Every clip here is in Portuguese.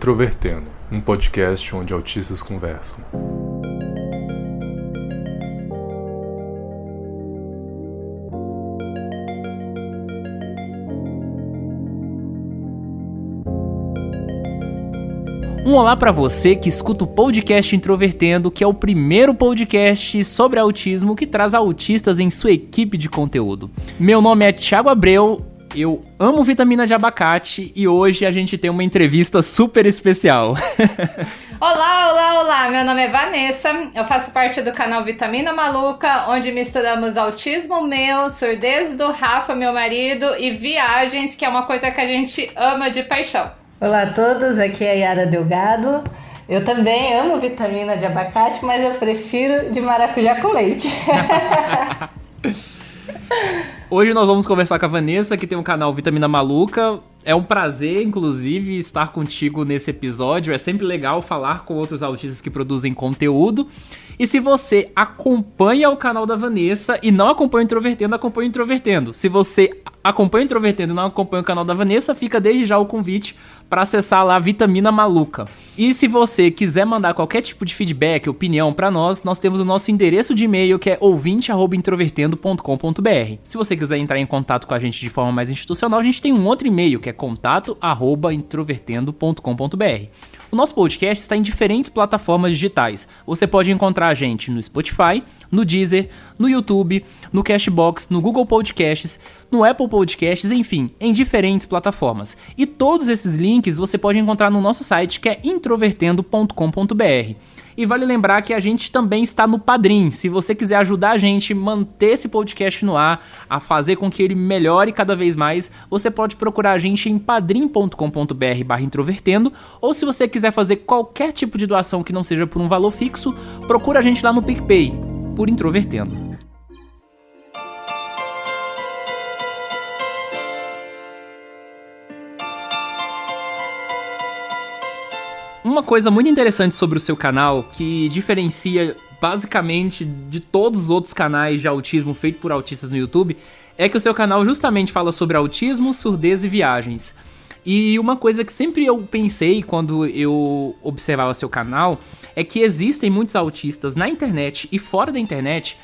Introvertendo, um podcast onde autistas conversam. Um olá para você que escuta o podcast Introvertendo, que é o primeiro podcast sobre autismo que traz autistas em sua equipe de conteúdo. Meu nome é Thiago Abreu, eu amo vitamina de abacate e hoje a gente tem uma entrevista super especial. Olá, meu nome é Vanessa, eu faço parte do canal Vitamina Maluca, onde misturamos autismo meu, surdez do Rafa, meu marido, e viagens, que é uma coisa que a gente ama de paixão. Olá a todos, aqui é a Yara Delgado. Eu também amo vitamina de abacate, mas eu prefiro de maracujá com leite. Hoje nós vamos conversar com a Vanessa, que tem um canal Vitamina Maluca. É um prazer, inclusive, estar contigo nesse episódio. É sempre legal falar com outros autistas que produzem conteúdo. E se você acompanha o canal da Vanessa e não acompanha o Introvertendo, acompanha o Introvertendo. Se você acompanha o Introvertendo e não acompanha o canal da Vanessa, fica desde já o convite para acessar lá a Vitamina Maluca. E se você quiser mandar qualquer tipo de feedback, opinião para nós temos o nosso endereço de e-mail, que é ouvinte@introvertendo.com.br. Se você quiser entrar em contato com a gente de forma mais institucional, a gente tem um outro e-mail, que é contato@introvertendo.com.br. O nosso podcast está em diferentes plataformas digitais. Você pode encontrar a gente no Spotify, no Deezer, no YouTube, no Cashbox, no Google Podcasts, no Apple Podcasts, enfim, em diferentes plataformas. E todos esses links você pode encontrar no nosso site, que é introvertendo.com.br. E vale lembrar que a gente também está no Padrim. Se você quiser ajudar a gente a manter esse podcast no ar, a fazer com que ele melhore cada vez mais, você pode procurar a gente em padrim.com.br/introvertendo, ou se você quiser fazer qualquer tipo de doação que não seja por um valor fixo, procura a gente lá no PicPay, por Introvertendo. Uma coisa muito interessante sobre o seu canal, que diferencia basicamente de todos os outros canais de autismo feito por autistas no YouTube, é que o seu canal justamente fala sobre autismo, surdez e viagens. E uma coisa que sempre eu pensei quando eu observava seu canal é que existem muitos autistas na internet e fora da internet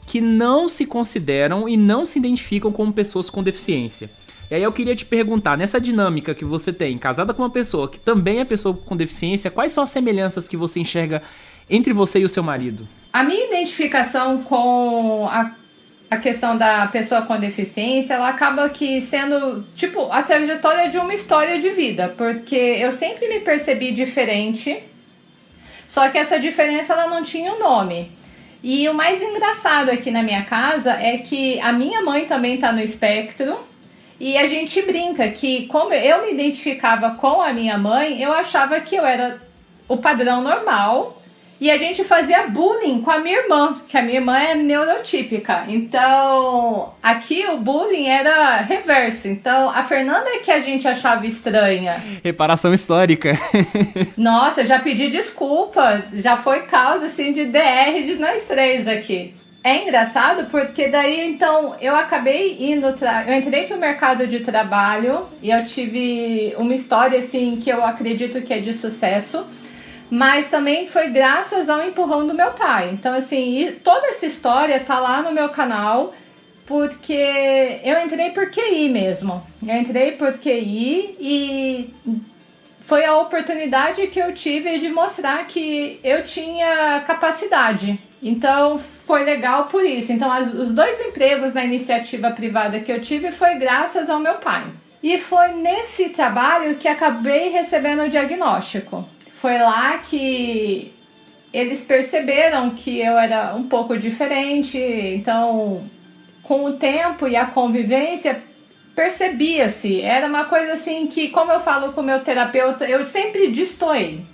que não se consideram e não se identificam como pessoas com deficiência. E aí eu queria te perguntar, nessa dinâmica que você tem, casada com uma pessoa que também é pessoa com deficiência, quais são as semelhanças que você enxerga entre você e o seu marido? A minha identificação com a questão da pessoa com deficiência, ela acaba que sendo, tipo, a trajetória de uma história de vida, porque eu sempre me percebi diferente, só que essa diferença ela não tinha um nome. E o mais engraçado aqui na minha casa é que a minha mãe também está no espectro. E a gente brinca que, como eu me identificava com a minha mãe, eu achava que eu era o padrão normal. E a gente fazia bullying com a minha irmã, que a minha irmã é neurotípica. Então, aqui o bullying era reverso. Então, a Fernanda é que a gente achava estranha. Reparação histórica. Nossa, já pedi desculpa. Já foi causa, assim, de DR de nós três aqui. É engraçado porque daí, então, eu acabei indo... Eu entrei pro mercado de trabalho e eu tive uma história, assim, que eu acredito que é de sucesso, mas também foi graças ao empurrão do meu pai. Então, assim, toda essa história tá lá no meu canal porque eu entrei por QI mesmo. Eu entrei por QI e foi a oportunidade que eu tive de mostrar que eu tinha capacidade. Então, foi legal por isso. Então, os 2 empregos na iniciativa privada que eu tive foi graças ao meu pai. E foi nesse trabalho que acabei recebendo o diagnóstico. Foi lá que eles perceberam que eu era um pouco diferente. Então, com o tempo e a convivência, percebia-se. Era uma coisa assim que, como eu falo com o meu terapeuta, eu sempre destoei.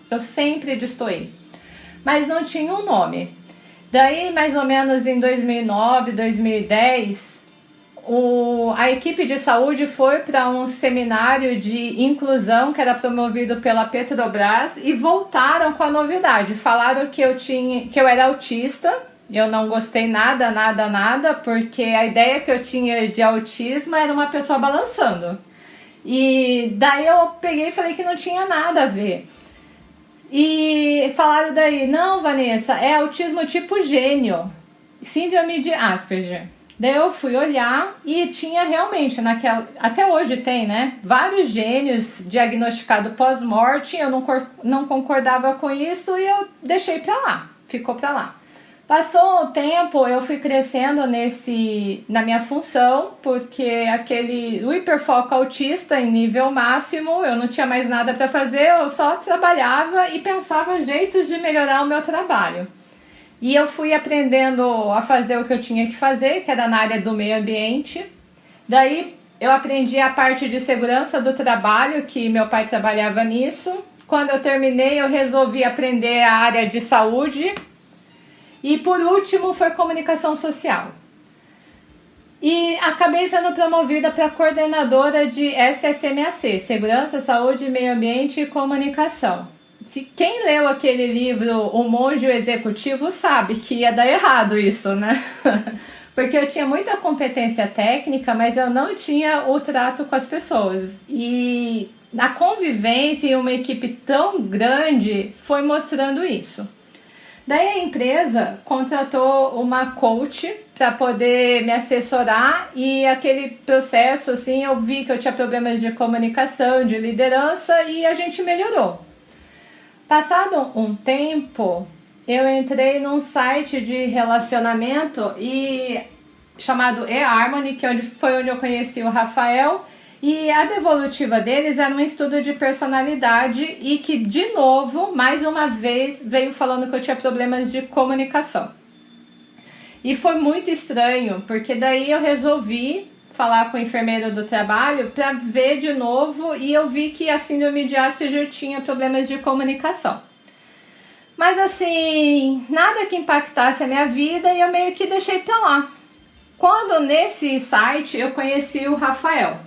Mas não tinha um nome. Daí, mais ou menos em 2009, 2010, a equipe de saúde foi para um seminário de inclusão que era promovido pela Petrobras e voltaram com a novidade. Falaram que eu era autista. Eu não gostei nada, porque a ideia que eu tinha de autismo era uma pessoa balançando. E daí eu peguei e falei que não tinha nada a ver. E falaram daí, não, Vanessa, é autismo tipo gênio, síndrome de Asperger. Daí eu fui olhar e tinha realmente até hoje tem, né? Vários gênios diagnosticados pós-morte, eu não concordava com isso e eu deixei pra lá, ficou pra lá. Passou o tempo, eu fui crescendo na minha função, porque o hiperfoco autista em nível máximo, eu não tinha mais nada para fazer, eu só trabalhava e pensava jeitos de melhorar o meu trabalho. E eu fui aprendendo a fazer o que eu tinha que fazer, que era na área do meio ambiente. Daí eu aprendi a parte de segurança do trabalho, que meu pai trabalhava nisso. Quando eu terminei, eu resolvi aprender a área de saúde. E por último foi comunicação social. E acabei sendo promovida para coordenadora de SSMAC, Segurança, Saúde, Meio Ambiente e Comunicação. Quem leu aquele livro O Monge e o Executivo sabe que ia dar errado isso, né? Porque eu tinha muita competência técnica, mas eu não tinha o trato com as pessoas. E a convivência em uma equipe tão grande foi mostrando isso. Daí a empresa contratou uma coach para poder me assessorar e aquele processo, assim, eu vi que eu tinha problemas de comunicação, de liderança e a gente melhorou. Passado um tempo, eu entrei num site de relacionamento chamado eHarmony, que foi onde eu conheci o Rafael, e a devolutiva deles era um estudo de personalidade e que, de novo, mais uma vez, veio falando que eu tinha problemas de comunicação. E foi muito estranho, porque daí eu resolvi falar com o enfermeiro do trabalho para ver de novo e eu vi que a síndrome de Asperger tinha problemas de comunicação. Mas assim, nada que impactasse a minha vida e eu meio que deixei pra lá. Quando nesse site eu conheci o Rafael.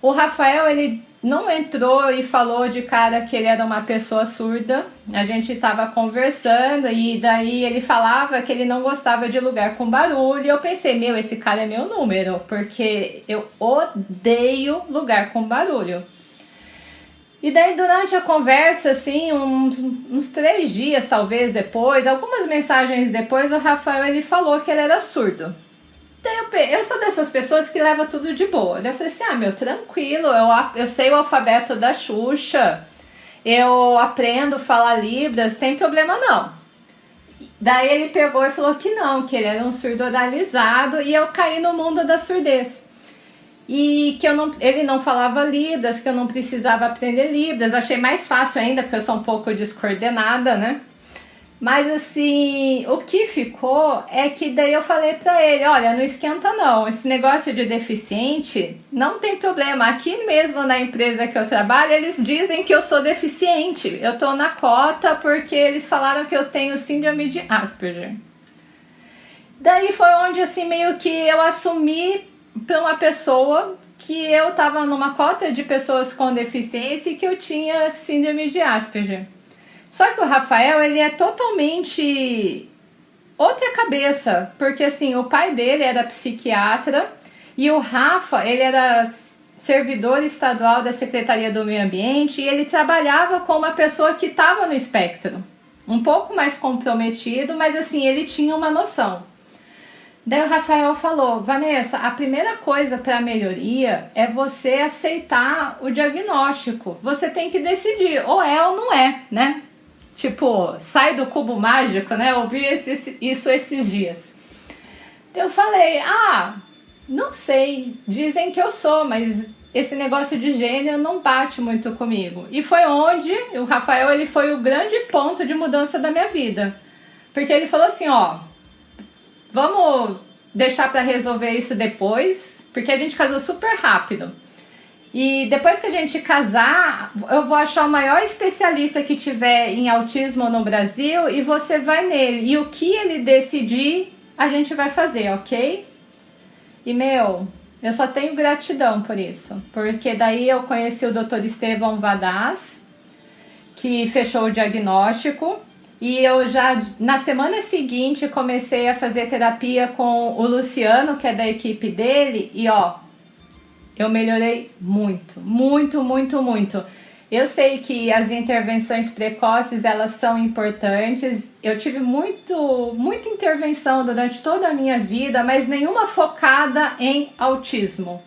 O Rafael, ele não entrou e falou de cara que ele era uma pessoa surda. A gente estava conversando e daí ele falava que ele não gostava de lugar com barulho. E eu pensei, esse cara é meu número, porque eu odeio lugar com barulho. E daí durante a conversa, assim, uns 3 dias talvez depois, algumas mensagens depois, o Rafael ele falou que ele era surdo. Eu sou dessas pessoas que leva tudo de boa. Daí eu falei assim, tranquilo, eu sei o alfabeto da Xuxa, eu aprendo a falar Libras, tem problema não. Daí ele pegou e falou que não, que ele era um surdo oralizado e eu caí no mundo da surdez. E que ele não falava Libras, que eu não precisava aprender Libras. Achei mais fácil ainda, porque eu sou um pouco descoordenada, né? Mas assim, o que ficou é que daí eu falei pra ele, olha, não esquenta não, esse negócio de deficiente não tem problema. Aqui mesmo na empresa que eu trabalho, eles dizem que eu sou deficiente. Eu tô na cota porque eles falaram que eu tenho síndrome de Asperger. Daí foi onde assim meio que eu assumi pra uma pessoa que eu tava numa cota de pessoas com deficiência e que eu tinha síndrome de Asperger. Só que o Rafael, ele é totalmente outra cabeça, porque assim, o pai dele era psiquiatra e o Rafa, ele era servidor estadual da Secretaria do Meio Ambiente e ele trabalhava com uma pessoa que estava no espectro, um pouco mais comprometido, mas assim, ele tinha uma noção. Daí o Rafael falou, Vanessa, a primeira coisa para a melhoria é você aceitar o diagnóstico. Você tem que decidir, ou é ou não é, né? Tipo, sai do cubo mágico, né? Eu ouvi isso esses dias. Eu falei, não sei, dizem que eu sou, mas esse negócio de gênio não bate muito comigo. E foi onde o Rafael, ele foi o grande ponto de mudança da minha vida. Porque ele falou assim, vamos deixar para resolver isso depois, porque a gente casou super rápido. E depois que a gente casar, eu vou achar o maior especialista que tiver em autismo no Brasil e você vai nele. E o que ele decidir, a gente vai fazer, ok? E, eu só tenho gratidão por isso. Porque daí eu conheci o Dr. Estevão Vadaz, que fechou o diagnóstico. E eu já, na semana seguinte, comecei a fazer terapia com o Luciano, que é da equipe dele. E, eu melhorei muito, muito, muito, muito. Eu sei que as intervenções precoces, elas são importantes. Eu tive muita intervenção durante toda a minha vida, mas nenhuma focada em autismo.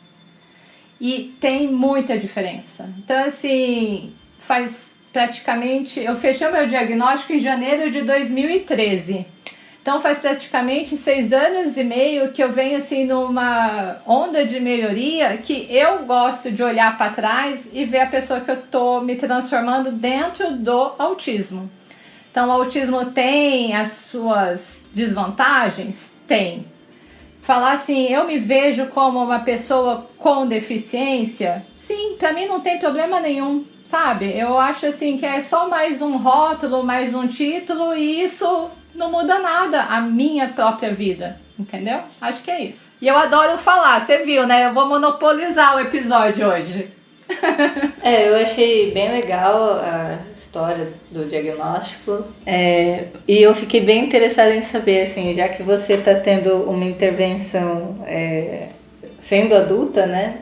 E tem muita diferença. Então, assim, faz praticamente... Eu fechei meu diagnóstico em janeiro de 2013. Então faz praticamente 6 anos e meio que eu venho assim numa onda de melhoria que eu gosto de olhar para trás e ver a pessoa que eu tô me transformando dentro do autismo. Então o autismo tem as suas desvantagens? Tem. Falar assim, eu me vejo como uma pessoa com deficiência? Sim, para mim não tem problema nenhum, sabe? Eu acho assim que é só mais um rótulo, mais um título e isso... não muda nada a minha própria vida, entendeu? Acho que é isso. E eu adoro falar, você viu, né? Eu vou monopolizar o episódio hoje. Eu achei bem legal a história do diagnóstico. E eu fiquei bem interessada em saber, assim, já que você está tendo uma intervenção sendo adulta, né?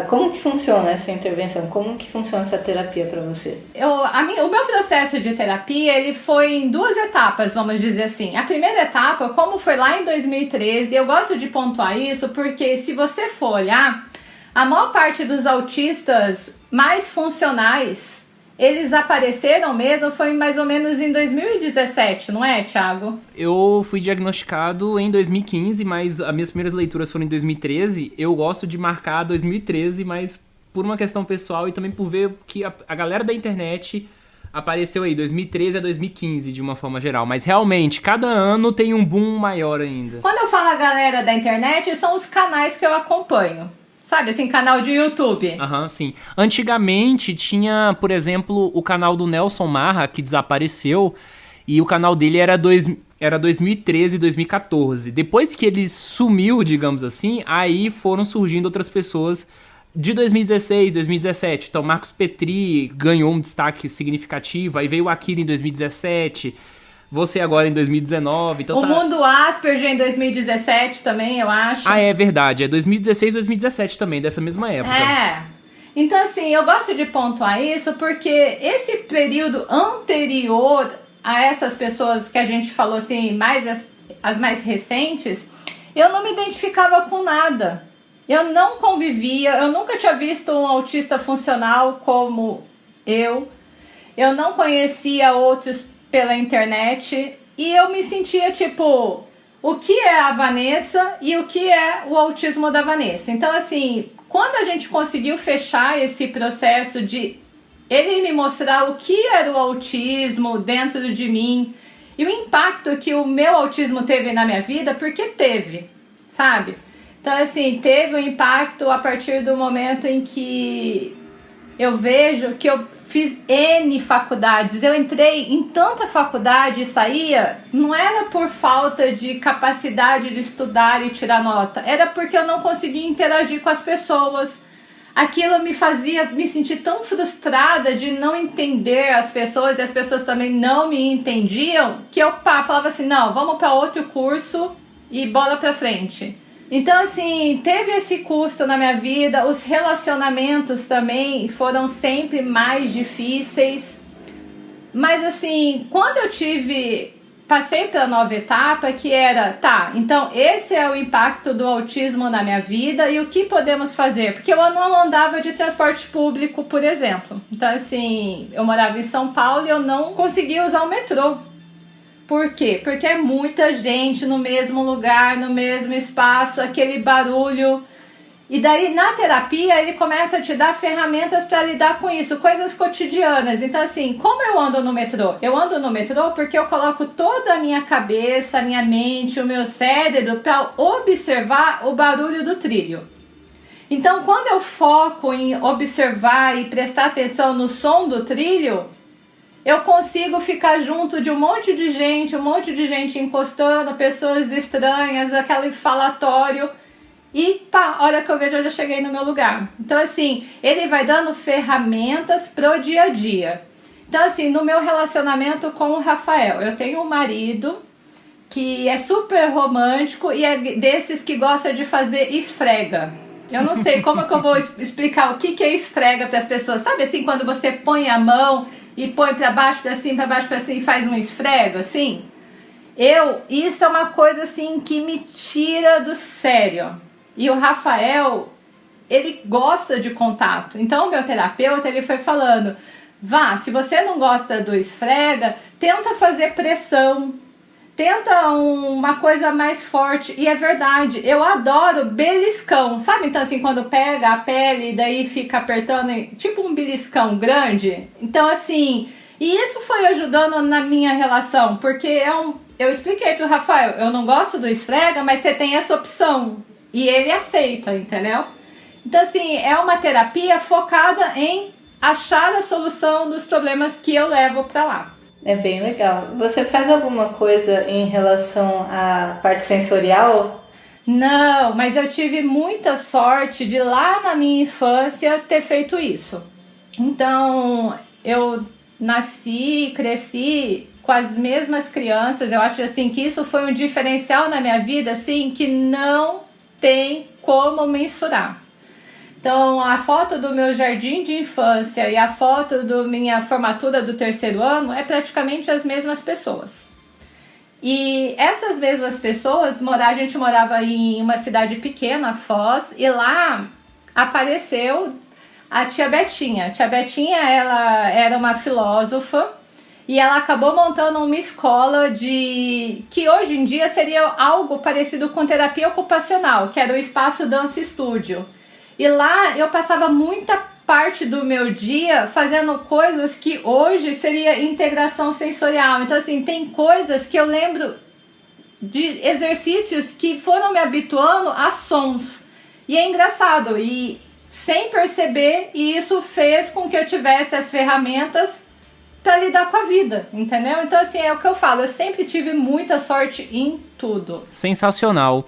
Como que funciona essa intervenção? Como que funciona essa terapia para você? O meu processo de terapia, ele foi em 2 etapas, vamos dizer assim. A primeira etapa, como foi lá em 2013, eu gosto de pontuar isso porque se você for olhar, a maior parte dos autistas mais funcionais, eles apareceram mesmo, foi mais ou menos em 2017, não é, Thiago? Eu fui diagnosticado em 2015, mas as minhas primeiras leituras foram em 2013. Eu gosto de marcar 2013, mas por uma questão pessoal e também por ver que a galera da internet apareceu aí, 2013 a 2015, de uma forma geral. Mas realmente, cada ano tem um boom maior ainda. Quando eu falo a galera da internet, são os canais que eu acompanho. Sabe, assim, canal de YouTube. Sim. Antigamente tinha, por exemplo, o canal do Nelson Marra, que desapareceu, e o canal dele era 2013, 2014. Depois que ele sumiu, digamos assim, aí foram surgindo outras pessoas de 2016, 2017. Então, Marcos Petri ganhou um destaque significativo, aí veio o Akira em 2017... Você agora em 2019. Então o Mundo Asperger em 2017 também, eu acho. É verdade. É 2016, 2017 também, dessa mesma época. Então, assim, eu gosto de pontuar isso porque esse período anterior a essas pessoas que a gente falou, assim, as mais recentes, eu não me identificava com nada. Eu não convivia, eu nunca tinha visto um autista funcional como eu. Eu não conhecia outros pela internet e eu me sentia tipo, o que é a Vanessa e o que é o autismo da Vanessa. Então, assim, quando a gente conseguiu fechar esse processo de ele me mostrar o que era o autismo dentro de mim e o impacto que o meu autismo teve na minha vida, porque teve, sabe? Então, assim, teve um impacto a partir do momento em que eu vejo que eu fiz N faculdades, eu entrei em tanta faculdade e saía, não era por falta de capacidade de estudar e tirar nota, era porque eu não conseguia interagir com as pessoas. Aquilo me fazia me sentir tão frustrada de não entender as pessoas e as pessoas também não me entendiam, que eu falava assim, não, vamos para outro curso e bola pra frente. Então, assim, teve esse custo na minha vida, os relacionamentos também foram sempre mais difíceis, mas assim, quando eu passei pela nova etapa, que era, então esse é o impacto do autismo na minha vida e o que podemos fazer? Porque eu não andava de transporte público, por exemplo. Então, assim, eu morava em São Paulo e eu não conseguia usar o metrô. Por quê? Porque é muita gente no mesmo lugar, no mesmo espaço, aquele barulho. E daí, na terapia, ele começa a te dar ferramentas para lidar com isso, coisas cotidianas. Então, assim, como eu ando no metrô? Eu ando no metrô porque eu coloco toda a minha cabeça, a minha mente, o meu cérebro para observar o barulho do trilho. Então, quando eu foco em observar e prestar atenção no som do trilho, eu consigo ficar junto de um monte de gente encostando, pessoas estranhas, aquele falatório. E pá, hora que eu vejo, eu já cheguei no meu lugar. Então, assim, ele vai dando ferramentas pro dia a dia. Então, assim, no meu relacionamento com o Rafael, eu tenho um marido que é super romântico e é desses que gosta de fazer esfrega. Eu não sei como é que eu vou explicar o que é esfrega para as pessoas. Sabe assim, quando você põe a mão e põe para baixo, para cima, para baixo, para cima e faz um esfrego, assim? Isso é uma coisa assim que me tira do sério. E o Rafael, ele gosta de contato. Então o meu terapeuta, ele foi falando, se você não gosta do esfrega, tenta fazer pressão. Tenta uma coisa mais forte. E é verdade, eu adoro beliscão. Sabe, então assim, quando pega a pele e daí fica apertando, tipo um beliscão grande. Então assim, e isso foi ajudando na minha relação, porque eu expliquei pro Rafael, eu não gosto do esfrega, mas você tem essa opção. E ele aceita, entendeu? Então assim, é uma terapia focada em achar a solução dos problemas que eu levo pra lá. É bem legal. Você faz alguma coisa em relação à parte sensorial? Não, mas eu tive muita sorte de lá na minha infância ter feito isso. Então, eu nasci, cresci com as mesmas crianças. Eu acho assim que isso foi um diferencial na minha vida, assim, que não tem como mensurar. Então, a foto do meu jardim de infância e a foto da minha formatura do 3º ano é praticamente as mesmas pessoas. E essas mesmas pessoas, a gente morava em uma cidade pequena, Foz, e lá apareceu a tia Betinha. A tia Betinha, ela era uma filósofa e ela acabou montando uma escola que hoje em dia seria algo parecido com terapia ocupacional, que era o Espaço Dança Estúdio. E lá eu passava muita parte do meu dia fazendo coisas que hoje seria integração sensorial. Então assim, tem coisas que eu lembro de exercícios que foram me habituando a sons. E é engraçado, e sem perceber, e isso fez com que eu tivesse as ferramentas para lidar com a vida, entendeu? Então assim, é o que eu falo, eu sempre tive muita sorte em tudo. Sensacional.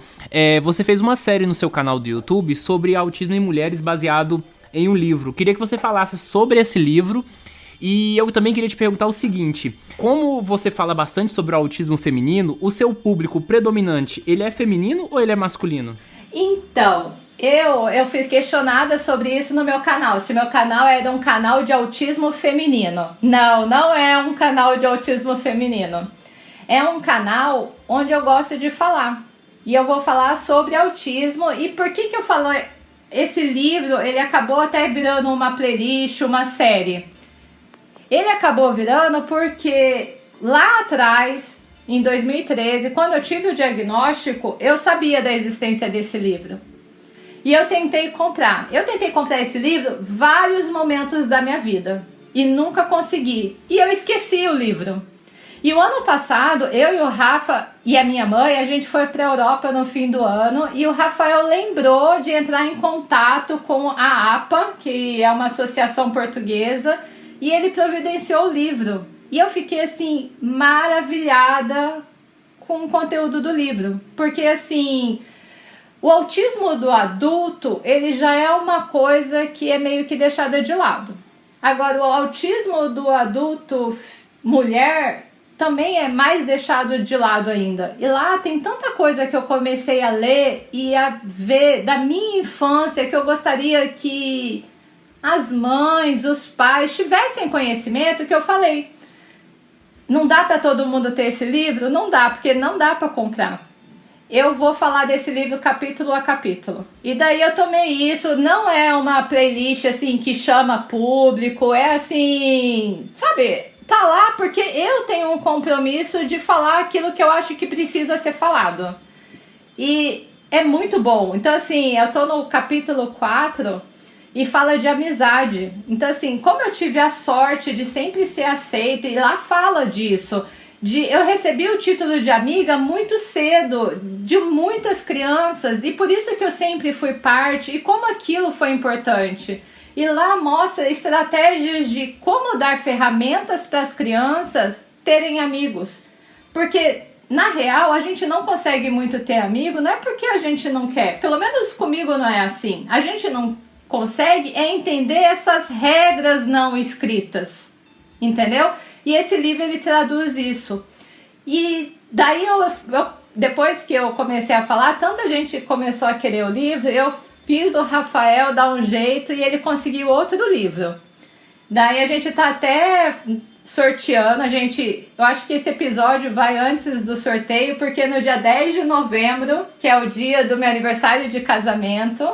Você fez uma série no seu canal do YouTube sobre autismo em mulheres baseado em um livro. Queria que você falasse sobre esse livro e eu também queria te perguntar o seguinte, como você fala bastante sobre o autismo feminino, o seu público predominante, ele é feminino ou ele é masculino? Então, eu fui questionada sobre isso no meu canal, se meu canal era um canal de autismo feminino. Não, não é um canal de autismo feminino. É um canal onde eu gosto de falar. E eu vou falar sobre autismo. E por que eu falo? Esse livro, ele acabou até virando uma playlist, uma série. Ele acabou virando porque lá atrás, em 2013, quando eu tive o diagnóstico, eu sabia da existência desse livro. E eu tentei comprar. Eu tentei comprar esse livro vários momentos da minha vida. E nunca consegui. E eu esqueci o livro. E o ano passado, eu e o Rafa e a minha mãe, a gente foi para a Europa no fim do ano. E o Rafael lembrou de entrar em contato com a APA, que é uma associação portuguesa. E ele providenciou o livro. E eu fiquei assim, maravilhada com o conteúdo do livro. Porque assim, o autismo do adulto, ele já é uma coisa que é meio que deixada de lado. Agora, o autismo do adulto mulher também é mais deixado de lado ainda. E lá tem tanta coisa que eu comecei a ler e a ver da minha infância que eu gostaria que as mães, os pais tivessem conhecimento, que eu falei. Não dá para todo mundo ter esse livro? Não dá, porque não dá para comprar. Eu vou falar desse livro capítulo a capítulo. E daí eu tomei isso, não é uma playlist assim que chama público, é assim, sabe, tá lá porque eu tenho um compromisso de falar aquilo que eu acho que precisa ser falado. E é muito bom. Então assim, eu tô no capítulo 4 e fala de amizade. Então assim, como eu tive a sorte de sempre ser aceita, e lá fala disso. Eu recebi o título de amiga muito cedo, de muitas crianças, e por isso que eu sempre fui parte, e como aquilo foi importante. E lá mostra estratégias de como dar ferramentas para as crianças terem amigos. Porque, na real, a gente não consegue muito ter amigo, não é porque a gente não quer, pelo menos comigo não é assim. A gente não consegue entender essas regras não escritas, entendeu? E esse livro, ele traduz isso. E daí, depois que eu comecei a falar, tanta gente começou a querer o livro, eu fiz o Rafael dar um jeito e ele conseguiu outro livro. Daí a gente tá até sorteando, eu acho que esse episódio vai antes do sorteio, porque no dia 10 de novembro, que é o dia do meu aniversário de casamento,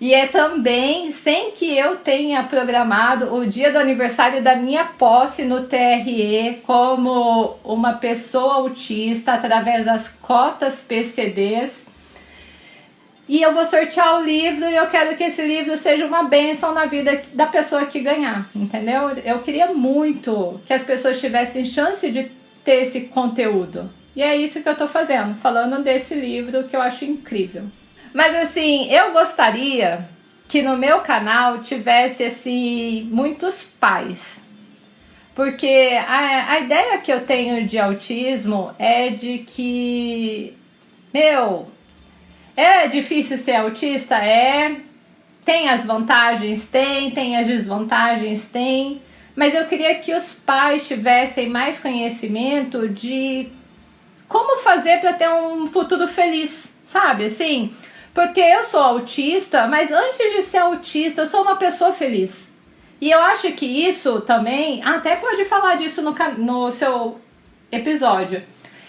e é também, sem que eu tenha programado, o dia do aniversário da minha posse no TRE como uma pessoa autista através das cotas PCDs. E eu vou sortear o livro e eu quero que esse livro seja uma bênção na vida da pessoa que ganhar, entendeu? Eu queria muito que as pessoas tivessem chance de ter esse conteúdo. E é isso que eu tô fazendo, falando desse livro que eu acho incrível. Mas assim, eu gostaria que no meu canal tivesse assim, muitos pais. Porque a ideia que eu tenho de autismo é de que, é difícil ser autista? Tem as vantagens? Tem as desvantagens? Tem. Mas eu queria que os pais tivessem mais conhecimento de como fazer para ter um futuro feliz, sabe? Assim, porque eu sou autista, mas antes de ser autista, eu sou uma pessoa feliz. E eu acho que isso também, até pode falar disso no seu episódio.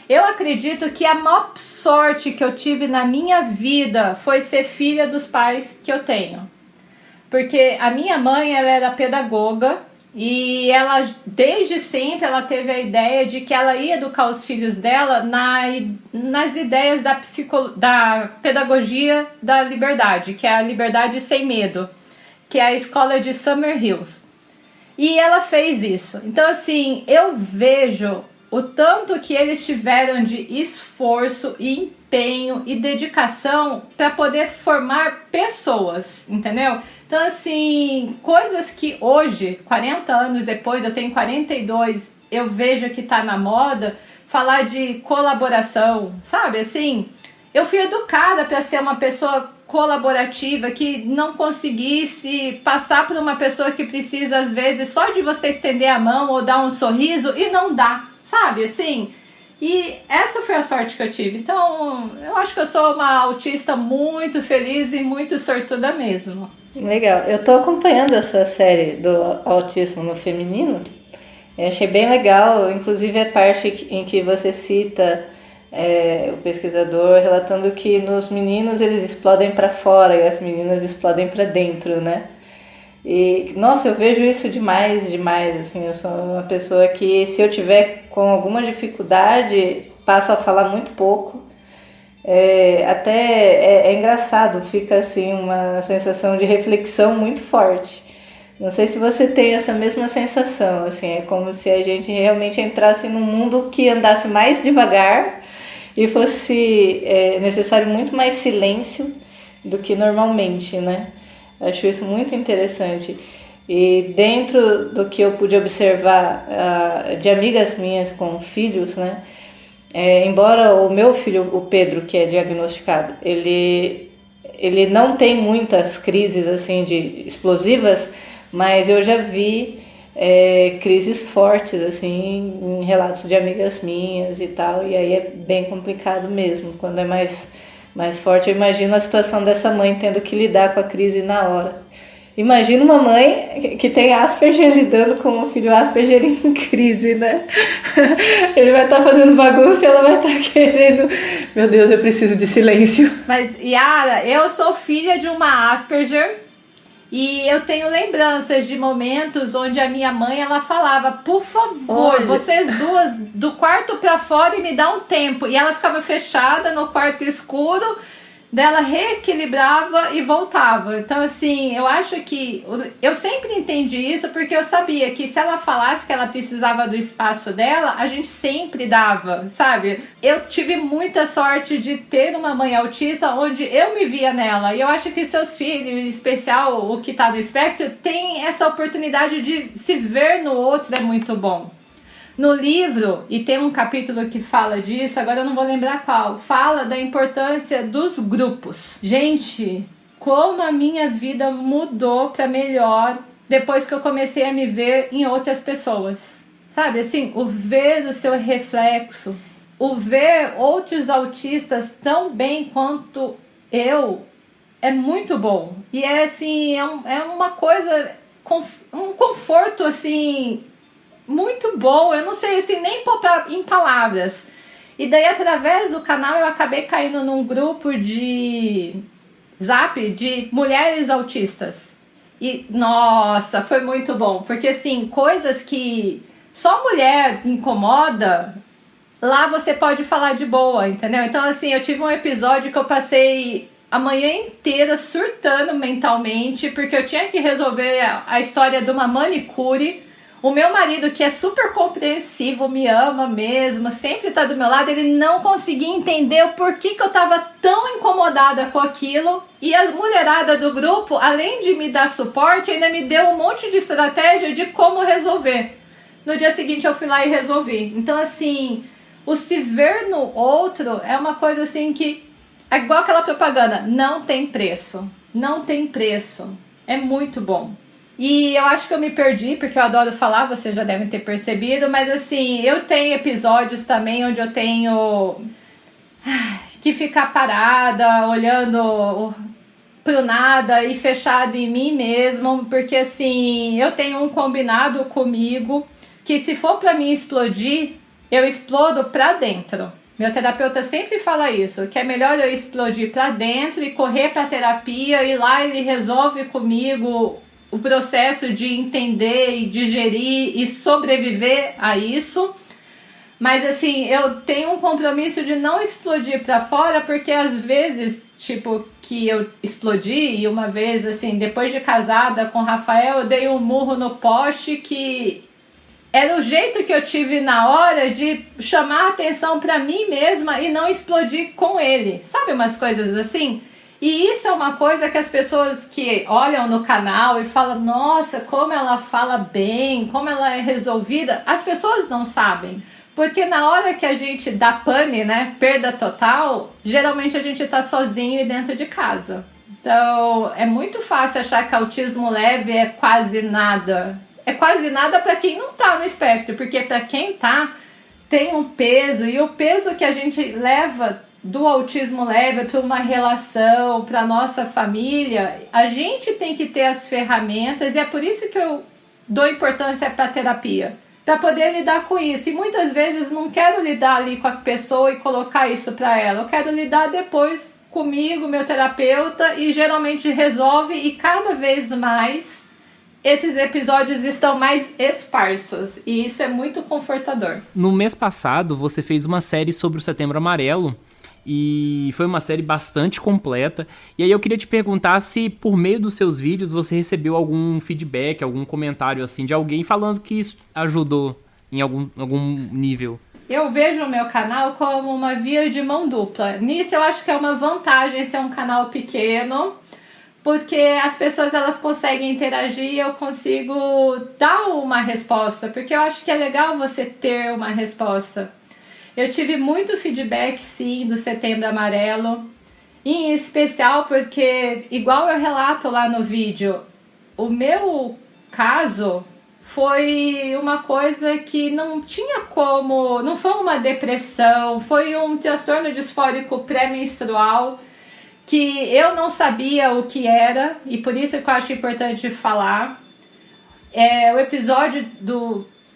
Eu acredito que a maior sorte que eu tive na minha vida foi ser filha dos pais que eu tenho. Porque a minha mãe, ela era pedagoga e ela, desde sempre, ela teve a ideia de que ela ia educar os filhos dela nas ideias da pedagogia da liberdade, que é a liberdade sem medo, que é a escola de Summer Hills. E ela fez isso. Então, assim, eu vejo o tanto que eles tiveram de esforço e empenho e dedicação para poder formar pessoas, entendeu? Então, assim, coisas que hoje, 40 anos depois, eu tenho 42, eu vejo que tá na moda, falar de colaboração, sabe? Assim, eu fui educada para ser uma pessoa colaborativa, que não conseguisse passar por uma pessoa que precisa, às vezes, só de você estender a mão ou dar um sorriso e não dá. Sabe, assim, e essa foi a sorte que eu tive. Então, eu acho que eu sou uma autista muito feliz e muito sortuda mesmo. Legal. Eu tô acompanhando a sua série do autismo no feminino. Eu achei bem legal, inclusive a parte em que você cita o pesquisador relatando que nos meninos eles explodem para fora e as meninas explodem para dentro, né? E, nossa, eu vejo isso demais, assim, eu sou uma pessoa que, se eu tiver com alguma dificuldade, passo a falar muito pouco, até é engraçado, fica assim uma sensação de reflexão muito forte. Não sei se você tem essa mesma sensação, assim, é como se a gente realmente entrasse num mundo que andasse mais devagar e fosse necessário muito mais silêncio do que normalmente, né? Acho isso muito interessante. E dentro do que eu pude observar de amigas minhas com filhos, né? Embora o meu filho, o Pedro, que é diagnosticado, ele não tem muitas crises assim de explosivas, mas eu já vi crises fortes assim em relatos de amigas minhas e tal, e aí é bem complicado mesmo. Quando é mais forte, eu imagino a situação dessa mãe tendo que lidar com a crise na hora. Imagina uma mãe que tem Asperger lidando com um filho Asperger em crise, né? Ele vai estar fazendo bagunça e ela vai estar querendo... Meu Deus, eu preciso de silêncio. Mas, Yara, eu sou filha de uma Asperger e eu tenho lembranças de momentos onde a minha mãe, ela falava: por favor, vocês duas, do quarto pra fora e me dá um tempo. E ela ficava fechada no quarto escuro, dela reequilibrava e voltava. Então, assim, eu acho que... Eu sempre entendi isso porque eu sabia que se ela falasse que ela precisava do espaço dela, a gente sempre dava, sabe? Eu tive muita sorte de ter uma mãe autista onde eu me via nela. E eu acho que seus filhos, em especial o que tá no espectro, tem essa oportunidade de se ver no outro, é muito bom. No livro, e tem um capítulo que fala disso, agora eu não vou lembrar qual, fala da importância dos grupos. Gente, como a minha vida mudou para melhor depois que eu comecei a me ver em outras pessoas. Sabe, assim, o ver o seu reflexo, o ver outros autistas tão bem quanto eu é muito bom. E é assim, é uma coisa, um conforto assim, muito bom. Eu não sei assim, nem pôr em palavras. E daí, através do canal, eu acabei caindo num grupo de Zap de mulheres autistas. E, nossa, foi muito bom. Porque, assim, coisas que só mulher incomoda, lá você pode falar de boa, entendeu? Então, assim, eu tive um episódio que eu passei a manhã inteira surtando mentalmente, porque eu tinha que resolver a história de uma manicure. O meu marido, que é super compreensivo, me ama mesmo, sempre tá do meu lado, ele não conseguia entender o porquê que eu tava tão incomodada com aquilo. E a mulherada do grupo, além de me dar suporte, ainda me deu um monte de estratégia de como resolver. No dia seguinte eu fui lá e resolvi. Então, assim, o se ver no outro é uma coisa assim que é igual aquela propaganda, não tem preço. Não tem preço. É muito bom. E eu acho que eu me perdi, porque eu adoro falar, vocês já devem ter percebido, mas assim, eu tenho episódios também onde eu tenho que ficar parada, olhando pro nada e fechada em mim mesmo, porque assim, eu tenho um combinado comigo que se for pra mim explodir, eu explodo pra dentro. Meu terapeuta sempre fala isso, que é melhor eu explodir pra dentro e correr pra terapia, e lá ele resolve comigo o processo de entender e digerir e sobreviver a isso. Mas assim, eu tenho um compromisso de não explodir pra fora, porque às vezes, tipo, que eu explodi, e uma vez, assim, depois de casada com o Rafael, eu dei um murro no poste que era o jeito que eu tive na hora de chamar a atenção pra mim mesma e não explodir com ele. Sabe umas coisas assim? E isso é uma coisa que as pessoas que olham no canal e falam, nossa, como ela fala bem, como ela é resolvida, as pessoas não sabem. Porque na hora que a gente dá pane, né, perda total, geralmente a gente tá sozinho e dentro de casa. Então, é muito fácil achar que autismo leve é quase nada. É quase nada para quem não tá no espectro, porque para quem tá, tem um peso, e o peso que a gente leva do autismo leve para uma relação, para nossa família, a gente tem que ter as ferramentas, e é por isso que eu dou importância para a terapia, para poder lidar com isso. E muitas vezes não quero lidar ali com a pessoa e colocar isso para ela, eu quero lidar depois comigo, meu terapeuta, e geralmente resolve, e cada vez mais esses episódios estão mais esparsos, e isso é muito confortador. No mês passado, você fez uma série sobre o Setembro Amarelo, e foi uma série bastante completa. E aí eu queria te perguntar se por meio dos seus vídeos você recebeu algum feedback, algum comentário assim de alguém falando que isso ajudou em algum nível. Eu vejo o meu canal como uma via de mão dupla. Nisso eu acho que é uma vantagem ser um canal pequeno, porque as pessoas elas conseguem interagir e eu consigo dar uma resposta, porque eu acho que é legal você ter uma resposta. Eu tive muito feedback, sim, do Setembro Amarelo, em especial porque, igual eu relato lá no vídeo, o meu caso foi uma coisa que não tinha como, não foi uma depressão, foi um transtorno disfórico pré-menstrual, que eu não sabia o que era, e por isso que eu acho importante falar. O episódio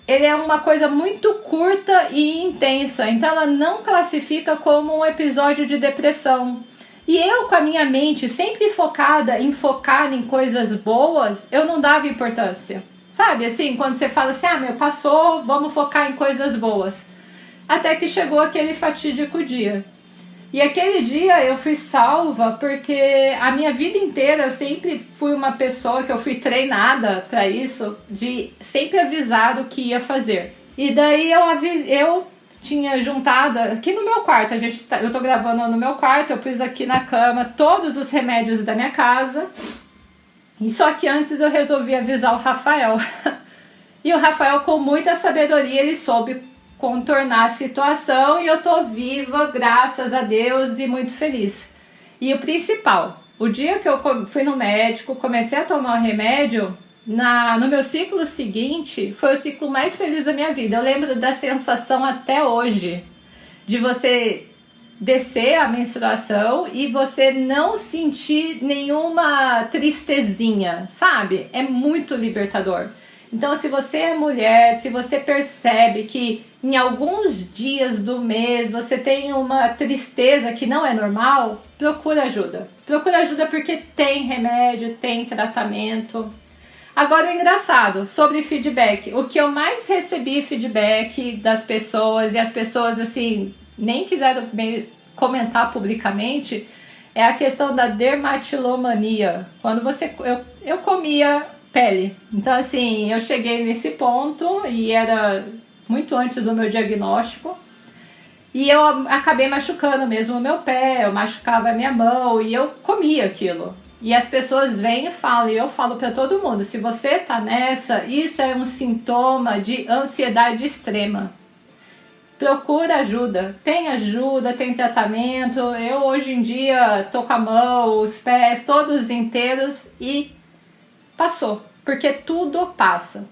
ele é uma coisa muito curta e intensa, então ela não classifica como um episódio de depressão. E eu, com a minha mente sempre focada em focar em coisas boas, eu não dava importância. Sabe, assim, quando você fala assim, passou, vamos focar em coisas boas. Até que chegou aquele fatídico dia. E aquele dia eu fui salva porque a minha vida inteira eu sempre fui uma pessoa que eu fui treinada para isso, de sempre avisar o que ia fazer. E daí eu tinha juntado aqui no meu quarto, eu tô gravando no meu quarto, eu pus aqui na cama todos os remédios da minha casa. E só que antes eu resolvi avisar o Rafael. E o Rafael, com muita sabedoria, ele soube contornar a situação, e eu tô viva, graças a Deus, e muito feliz. E o principal, o dia que eu fui no médico, comecei a tomar o remédio, no meu ciclo seguinte, foi o ciclo mais feliz da minha vida. Eu lembro da sensação até hoje, de você descer a menstruação e você não sentir nenhuma tristezinha, sabe? É muito libertador. Então, se você é mulher, se você percebe que em alguns dias do mês você tem uma tristeza que não é normal, procura ajuda. Procura ajuda porque tem remédio, tem tratamento. Agora, o engraçado, sobre feedback. O que eu mais recebi feedback das pessoas, e as pessoas, assim, nem quiseram comentar publicamente, é a questão da dermatillomania. Quando eu comia pele. Então, assim, eu cheguei nesse ponto e era muito antes do meu diagnóstico. E eu acabei machucando mesmo o meu pé, eu machucava a minha mão e eu comia aquilo. E as pessoas vêm e falam, e eu falo para todo mundo, se você tá nessa, isso é um sintoma de ansiedade extrema. Procura ajuda, tem tratamento. Eu hoje em dia tô com a mão, os pés todos inteiros e passou. Porque tudo passa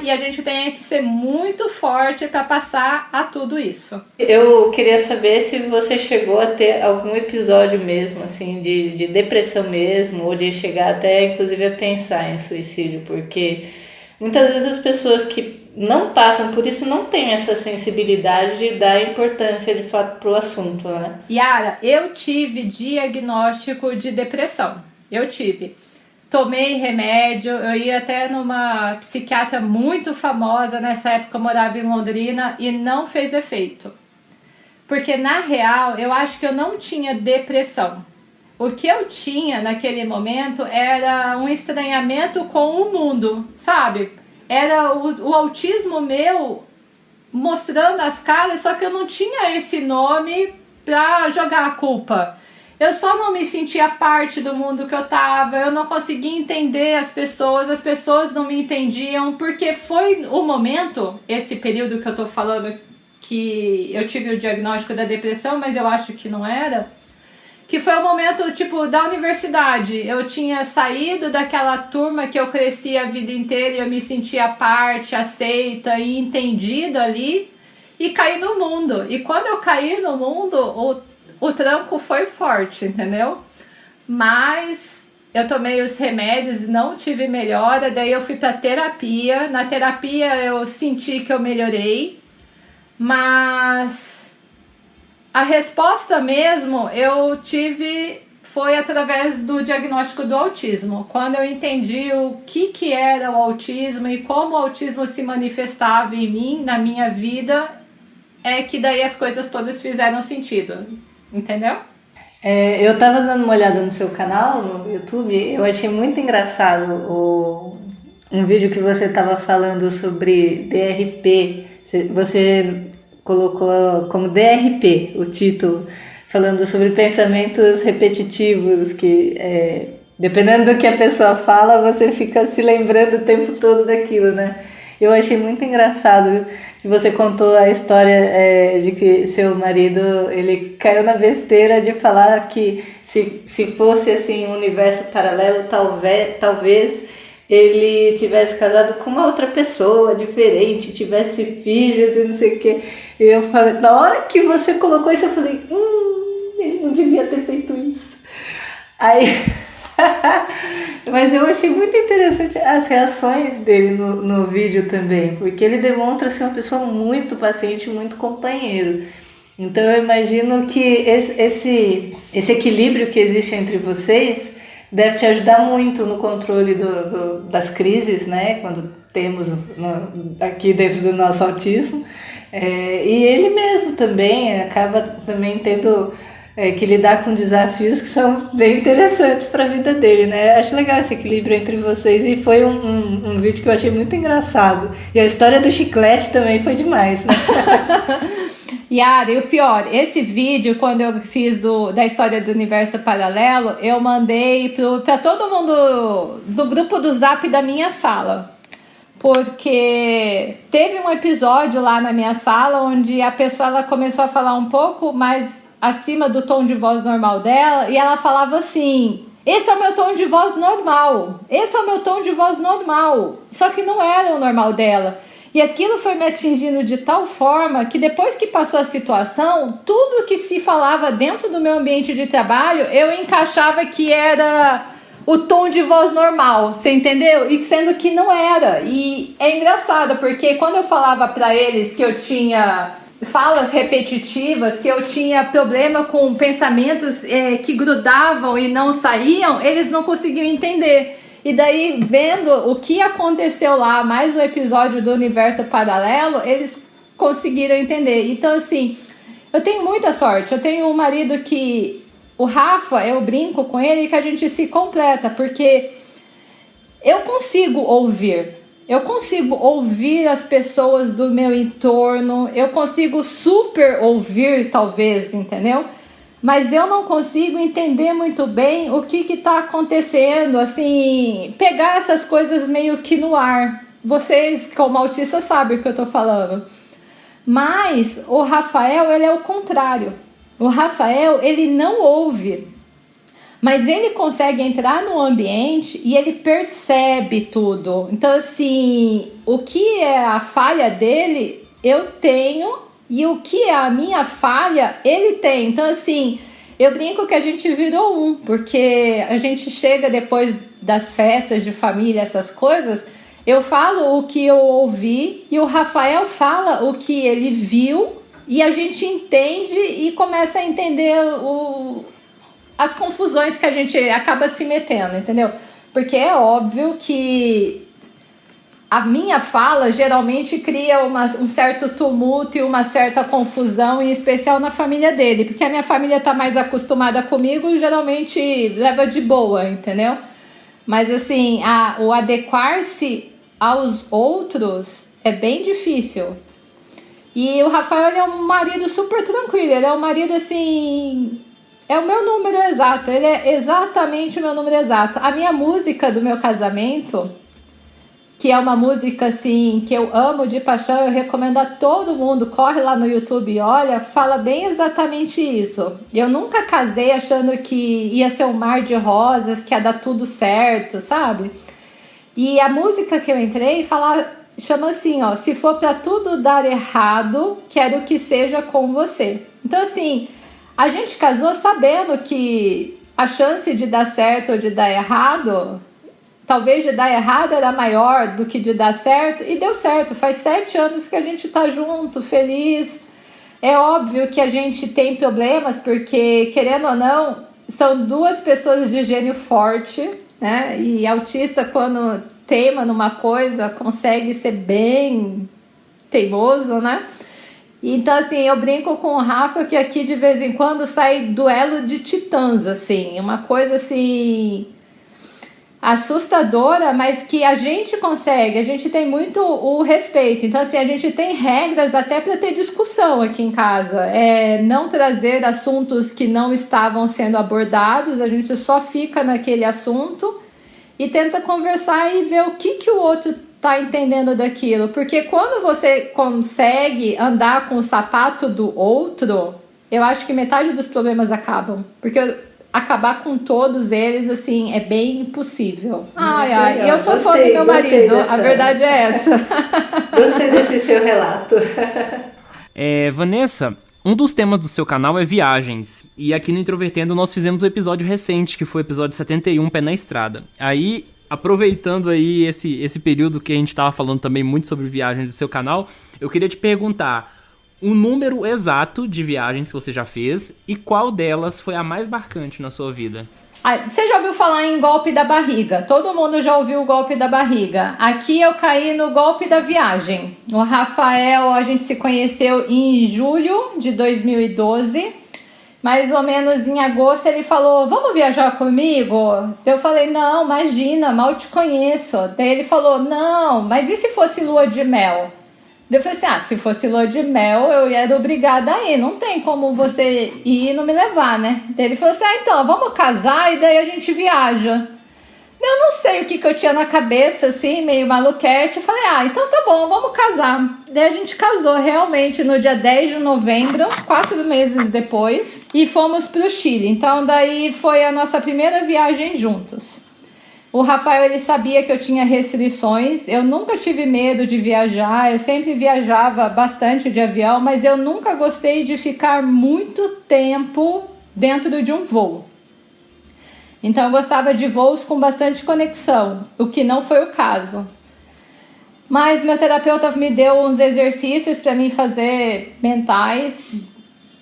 e a gente tem que ser muito forte para passar a tudo isso. Eu queria saber se você chegou a ter algum episódio mesmo, assim, de depressão mesmo, ou de chegar até, inclusive, a pensar em suicídio, porque muitas vezes as pessoas que não passam por isso não têm essa sensibilidade de dar importância, de fato, pro assunto, né? Yara, eu tive diagnóstico de depressão. Eu tive. Tomei remédio, eu ia até numa psiquiatra muito famosa, nessa época eu morava em Londrina, e não fez efeito. Porque, na real, eu acho que eu não tinha depressão. O que eu tinha naquele momento era um estranhamento com o mundo, sabe? Era o autismo meu mostrando as caras, só que eu não tinha esse nome pra jogar a culpa. Eu só não me sentia parte do mundo que eu tava, eu não conseguia entender as pessoas não me entendiam, porque foi o momento, esse período que eu tô falando, que eu tive o diagnóstico da depressão, mas eu acho que não era, que foi o momento, tipo, da universidade. Eu tinha saído daquela turma que eu cresci a vida inteira e eu me sentia parte, aceita e entendida ali, e caí no mundo. E quando eu caí no mundo, o tranco foi forte, entendeu? Mas eu tomei os remédios, não tive melhora, daí eu fui pra terapia. Na terapia eu senti que eu melhorei, mas a resposta mesmo eu tive foi através do diagnóstico do autismo. Quando eu entendi o que era o autismo e como o autismo se manifestava em mim, na minha vida, é que daí as coisas todas fizeram sentido. Entendeu? Eu tava dando uma olhada no seu canal, no YouTube, eu achei muito engraçado um vídeo que você tava falando sobre DRP. Você colocou como DRP o título, falando sobre pensamentos repetitivos, que dependendo do que a pessoa fala, você fica se lembrando o tempo todo daquilo, né? Eu achei muito engraçado que você contou a história de que seu marido, ele caiu na besteira de falar que se fosse assim um universo paralelo, talvez ele tivesse casado com uma outra pessoa diferente, tivesse filhos e não sei o quê. E eu falei, na hora que você colocou isso, eu falei, ele não devia ter feito isso. Aí... Mas eu achei muito interessante as reações dele no vídeo também, porque ele demonstra ser uma pessoa muito paciente, muito companheiro. Então eu imagino que esse equilíbrio que existe entre vocês deve te ajudar muito no controle das crises, né? Quando temos aqui dentro do nosso autismo. E ele mesmo também acaba também tendo... que lidar com desafios que são bem interessantes para a vida dele, né? Acho legal esse equilíbrio entre vocês e foi um vídeo que eu achei muito engraçado. E a história do chiclete também foi demais, né? Yara, e o pior, esse vídeo, quando eu fiz da história do universo paralelo, eu mandei para todo mundo do grupo do Zap da minha sala. Porque teve um episódio lá na minha sala onde a pessoa ela começou a falar um pouco mais acima do tom de voz normal dela, e ela falava assim, esse é o meu tom de voz normal, esse é o meu tom de voz normal, só que não era o normal dela. E aquilo foi me atingindo de tal forma que depois que passou a situação, tudo que se falava dentro do meu ambiente de trabalho, eu encaixava que era o tom de voz normal, você entendeu? E sendo que não era. E é engraçado, porque quando eu falava pra eles que eu tinha falas repetitivas, que eu tinha problema com pensamentos que grudavam e não saíam, eles não conseguiam entender. E daí, vendo o que aconteceu lá, mais um episódio do Universo Paralelo, eles conseguiram entender. Então, assim, eu tenho muita sorte. Eu tenho um marido que... O Rafa, eu brinco com ele que a gente se completa, porque eu consigo ouvir. Eu consigo ouvir as pessoas do meu entorno. Eu consigo super ouvir, talvez, entendeu? Mas eu não consigo entender muito bem o que está acontecendo, assim, pegar essas coisas meio que no ar. Vocês, como autistas, sabem o que eu estou falando. Mas o Rafael, ele é o contrário. O Rafael, ele não ouve, mas ele consegue entrar no ambiente e ele percebe tudo. Então, assim, o que é a falha dele, eu tenho... E o que é a minha falha, ele tem. Então, assim, eu brinco que a gente virou um, porque a gente chega depois das festas de família, essas coisas, eu falo o que eu ouvi e o Rafael fala o que ele viu e a gente entende e começa a entender as confusões que a gente acaba se metendo, entendeu? Porque é óbvio que a minha fala geralmente cria um certo tumulto e uma certa confusão, em especial na família dele, porque a minha família está mais acostumada comigo e geralmente leva de boa, entendeu? Mas assim, o adequar-se aos outros é bem difícil. E o Rafael, ele é um marido super tranquilo, ele é um marido assim... É o meu número exato, ele é exatamente o meu número exato. A minha música do meu casamento... que é uma música assim que eu amo de paixão, eu recomendo a todo mundo, corre lá no YouTube e olha, fala bem exatamente isso. Eu nunca casei achando que ia ser um mar de rosas, que ia dar tudo certo, sabe? E a música que eu entrei chama assim, ó, se for pra tudo dar errado, quero que seja com você. Então assim, a gente casou sabendo que a chance de dar certo ou de dar errado... Talvez de dar errado era maior do que de dar certo. E deu certo. Faz 7 anos que a gente tá junto, feliz. É óbvio que a gente tem problemas, porque, querendo ou não, são 2 pessoas de gênio forte, né? E autista, quando teima numa coisa, consegue ser bem teimoso, né? Então, assim, eu brinco com o Rafa que aqui, de vez em quando, sai duelo de titãs, assim. Uma coisa, assim... assustadora, mas que a gente consegue, a gente tem muito o respeito. Então, assim, a gente tem regras até para ter discussão aqui em casa. Não trazer assuntos que não estavam sendo abordados, a gente só fica naquele assunto e tenta conversar e ver o que o outro está entendendo daquilo. Porque quando você consegue andar com o sapato do outro, eu acho que metade dos problemas acabam. Porque acabar com todos eles, assim, é bem impossível. Ai, eu sou fã do meu marido, a verdade é essa. Gostei desse seu relato. Vanessa, um dos temas do seu canal é viagens, e aqui no Introvertendo nós fizemos um episódio recente, que foi o episódio 71, Pé na Estrada. Aí, aproveitando aí esse período que a gente tava falando também muito sobre viagens do seu canal, eu queria te perguntar o número exato de viagens que você já fez e qual delas foi a mais marcante na sua vida. Você já ouviu falar em golpe da barriga? Todo mundo já ouviu o golpe da barriga. Aqui eu caí no golpe da viagem. O Rafael, a gente se conheceu em julho de 2012. Mais ou menos em agosto ele falou, vamos viajar comigo? Eu falei, não, imagina, mal te conheço. Daí ele falou, não, mas e se fosse lua de mel? Eu falei assim, se fosse lua de mel, eu era obrigada a ir. Não tem como você ir e não me levar, né? Daí ele falou assim, então, vamos casar e daí a gente viaja. Eu não sei o que eu tinha na cabeça, assim, meio maluquete. Eu falei, então tá bom, vamos casar. Daí a gente casou realmente no dia 10 de novembro, 4 meses depois. E fomos pro Chile. Então daí foi a nossa primeira viagem juntos. O Rafael, ele sabia que eu tinha restrições, eu nunca tive medo de viajar, eu sempre viajava bastante de avião, mas eu nunca gostei de ficar muito tempo dentro de um voo. Então eu gostava de voos com bastante conexão, o que não foi o caso. Mas meu terapeuta me deu uns exercícios para mim fazer mentais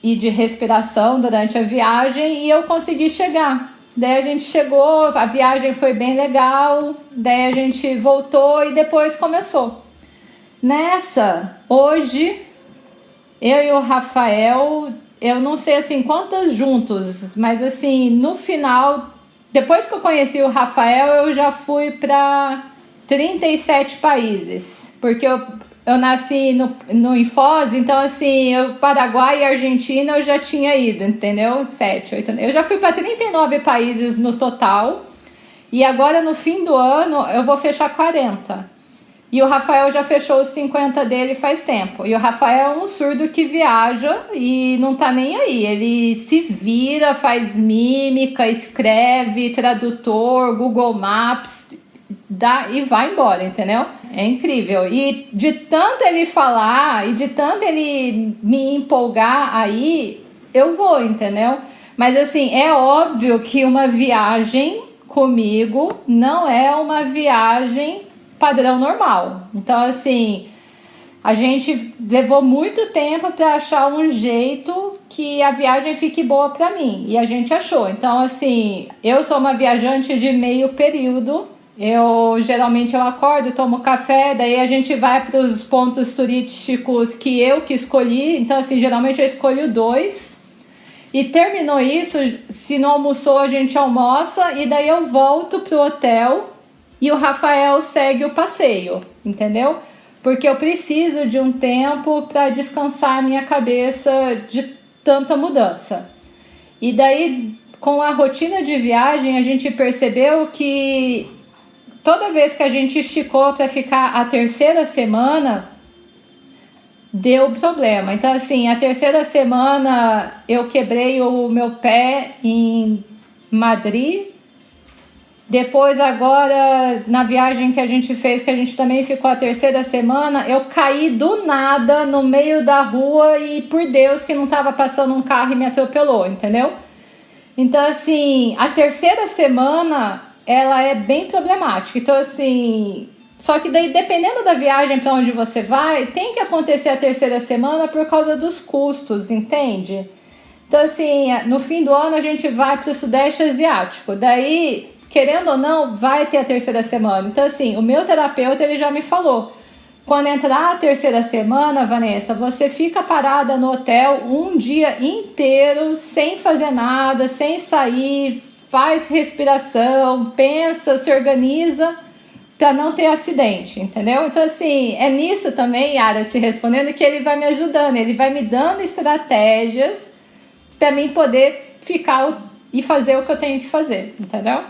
e de respiração durante a viagem e eu consegui chegar. Daí a gente chegou, a viagem foi bem legal, daí a gente voltou e depois começou. Nessa, hoje, eu e o Rafael, eu não sei assim quantas juntos, mas assim, no final, depois que eu conheci o Rafael, eu já fui para 37 países, porque eu nasci em Foz, então assim, Paraguai e Argentina eu já tinha ido, entendeu? 7, 8, eu já fui para 39 países no total, e agora no fim do ano eu vou fechar 40. E o Rafael já fechou os 50 dele faz tempo. E o Rafael é um surdo que viaja e não tá nem aí. Ele se vira, faz mímica, escreve, tradutor, Google Maps, e vai embora, entendeu? É incrível. E de tanto ele falar e de tanto ele me empolgar aí, eu vou, entendeu? Mas assim, é óbvio que uma viagem comigo não é uma viagem padrão normal. Então assim, a gente levou muito tempo para achar um jeito que a viagem fique boa para mim. E a gente achou. Então assim, eu sou uma viajante de meio período. Geralmente eu acordo, tomo café, daí a gente vai para os pontos turísticos que escolhi. Então assim, geralmente eu escolho 2 e terminou isso, se não almoçou a gente almoça e daí eu volto pro hotel e o Rafael segue o passeio, entendeu? Porque eu preciso de um tempo para descansar a minha cabeça de tanta mudança. E daí, com a rotina de viagem, a gente percebeu que toda vez que a gente esticou para ficar a 3ª semana, deu problema. Então, assim, a 3ª semana eu quebrei o meu pé em Madrid. Depois, agora, na viagem que a gente fez, que a gente também ficou a 3ª semana, eu caí do nada no meio da rua e, por Deus, que não estava passando um carro e me atropelou, entendeu? Então, assim, a 3ª semana ela é bem problemática. Então, assim, só que daí, dependendo da viagem para onde você vai, tem que acontecer a 3ª semana por causa dos custos, entende? Então, assim, no fim do ano a gente vai para o Sudeste Asiático. Daí, querendo ou não, vai ter a 3ª semana. Então, assim, o meu terapeuta, ele já me falou, quando entrar a 3ª semana, Vanessa, você fica parada no hotel um dia inteiro, sem fazer nada, sem sair, faz respiração, pensa, se organiza para não ter acidente, entendeu? Então, assim, é nisso também, Yara, te respondendo, que ele vai me ajudando, ele vai me dando estratégias para mim poder ficar e fazer o que eu tenho que fazer, entendeu?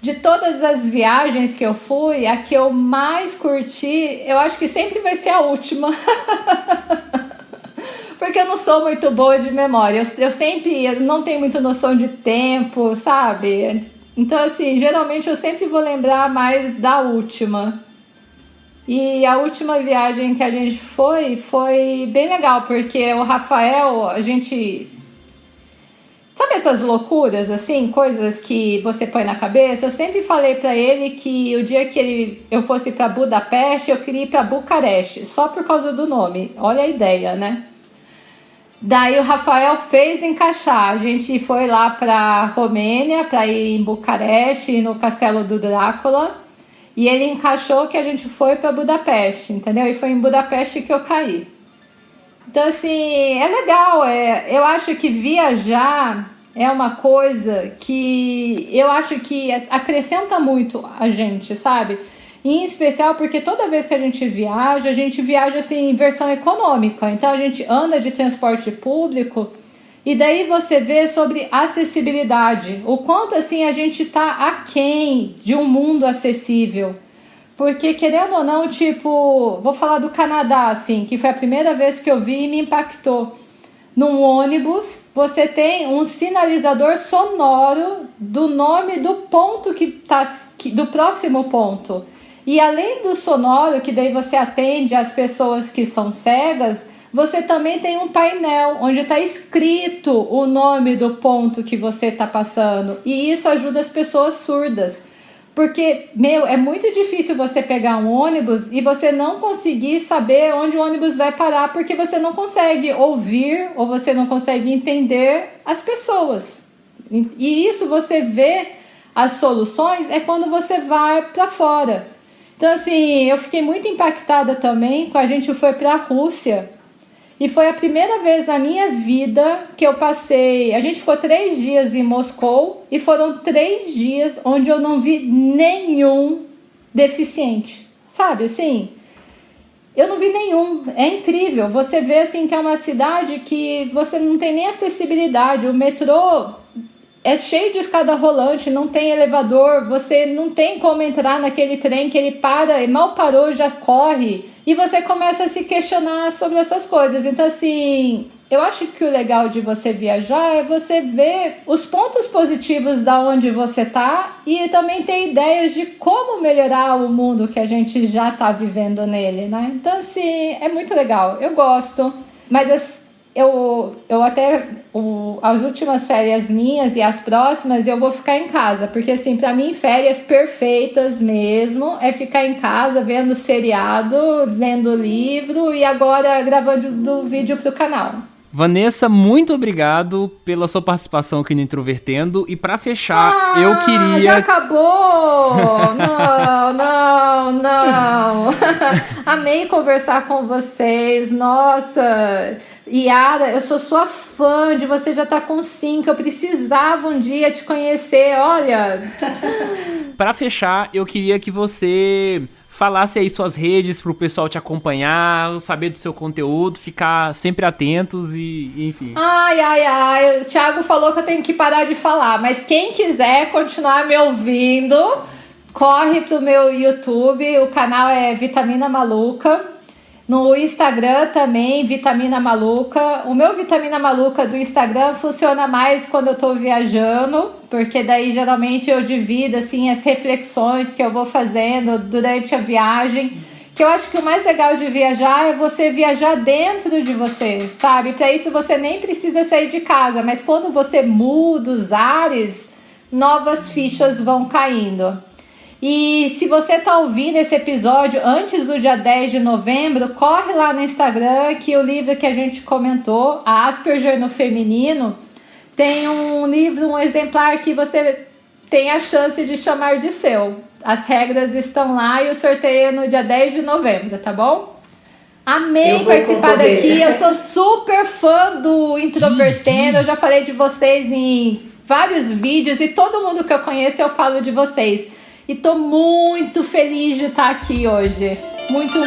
De todas as viagens que eu fui, a que eu mais curti, eu acho que sempre vai ser a última. Porque eu não sou muito boa de memória. Eu não tenho muita noção de tempo, sabe? Então, assim, geralmente eu sempre vou lembrar mais da última. E a última viagem que a gente foi bem legal, porque o Rafael, a gente... Sabe essas loucuras, assim, coisas que você põe na cabeça? Eu sempre falei pra ele que o dia que eu fosse pra Budapeste, eu queria ir pra Bucareste, só por causa do nome. Olha a ideia, né? Daí o Rafael fez encaixar. A gente foi lá pra Romênia, pra ir em Bucareste, no Castelo do Drácula. E ele encaixou que a gente foi pra Budapeste, entendeu? E foi em Budapeste que eu caí. Então, assim, é legal. Eu acho que viajar é uma coisa que eu acho que acrescenta muito a gente, sabe? Em especial porque toda vez que a gente viaja assim em versão econômica. Então a gente anda de transporte público e daí você vê sobre acessibilidade. O quanto assim a gente tá aquém de um mundo acessível. Porque querendo ou não, tipo, vou falar do Canadá, assim, que foi a primeira vez que eu vi e me impactou. num ônibus, você tem um sinalizador sonoro do nome do ponto do próximo ponto. E além do sonoro, que daí você atende as pessoas que são cegas, você também tem um painel onde está escrito o nome do ponto que você está passando. E isso ajuda as pessoas surdas. Porque, é muito difícil você pegar um ônibus e você não conseguir saber onde o ônibus vai parar, porque você não consegue ouvir ou você não consegue entender as pessoas. E isso você vê as soluções quando você vai para fora. Então, assim, eu fiquei muito impactada também quando a gente foi para a Rússia. E foi a primeira vez na minha vida que eu passei... A gente ficou 3 dias em Moscou e foram 3 dias onde eu não vi nenhum deficiente. Sabe, assim? Eu não vi nenhum. É incrível. Você vê, assim, que é uma cidade que você não tem nem acessibilidade. O metrô é cheio de escada rolante, não tem elevador. Você não tem como entrar naquele trem que ele para e mal parou, já corre. E você começa a se questionar sobre essas coisas. Então, assim, eu acho que o legal de você viajar é você ver os pontos positivos da onde você tá e também ter ideias de como melhorar o mundo que a gente já tá vivendo nele, né? Então, assim, é muito legal. Eu gosto. Mas as últimas férias minhas e as próximas eu vou ficar em casa, porque assim, pra mim férias perfeitas mesmo é ficar em casa vendo seriado, lendo livro e agora gravando vídeo pro canal. Vanessa, muito obrigado pela sua participação aqui no Introvertendo. E pra fechar, eu queria... Já acabou! Não. Amei conversar com vocês. Nossa... Yara, eu sou sua fã de você, já tá com 5. Eu precisava um dia te conhecer, olha. Pra fechar, eu queria que você... falasse aí suas redes pro pessoal te acompanhar, saber do seu conteúdo, ficar sempre atentos e enfim. Ai, o Thiago falou que eu tenho que parar de falar, mas quem quiser continuar me ouvindo, corre pro meu YouTube, o canal é Vitamina Maluca. No Instagram também, Vitamina Maluca. O meu Vitamina Maluca do Instagram funciona mais quando eu tô viajando, porque daí geralmente eu divido assim, as reflexões que eu vou fazendo durante a viagem. Que eu acho que o mais legal de viajar é você viajar dentro de você, sabe? Para isso você nem precisa sair de casa, mas quando você muda os ares, novas fichas vão caindo. E se você tá ouvindo esse episódio antes do dia 10 de novembro, corre lá no Instagram que o livro que a gente comentou, a Asperger no Feminino, tem um livro, um exemplar que você tem a chance de chamar de seu. As regras estão lá e o sorteio é no dia 10 de novembro, tá bom? Amei participar daqui, eu sou super fã do Introvertendo, eu já falei de vocês em vários vídeos e todo mundo que eu conheço eu falo de vocês. E tô muito feliz de estar aqui hoje. Muito.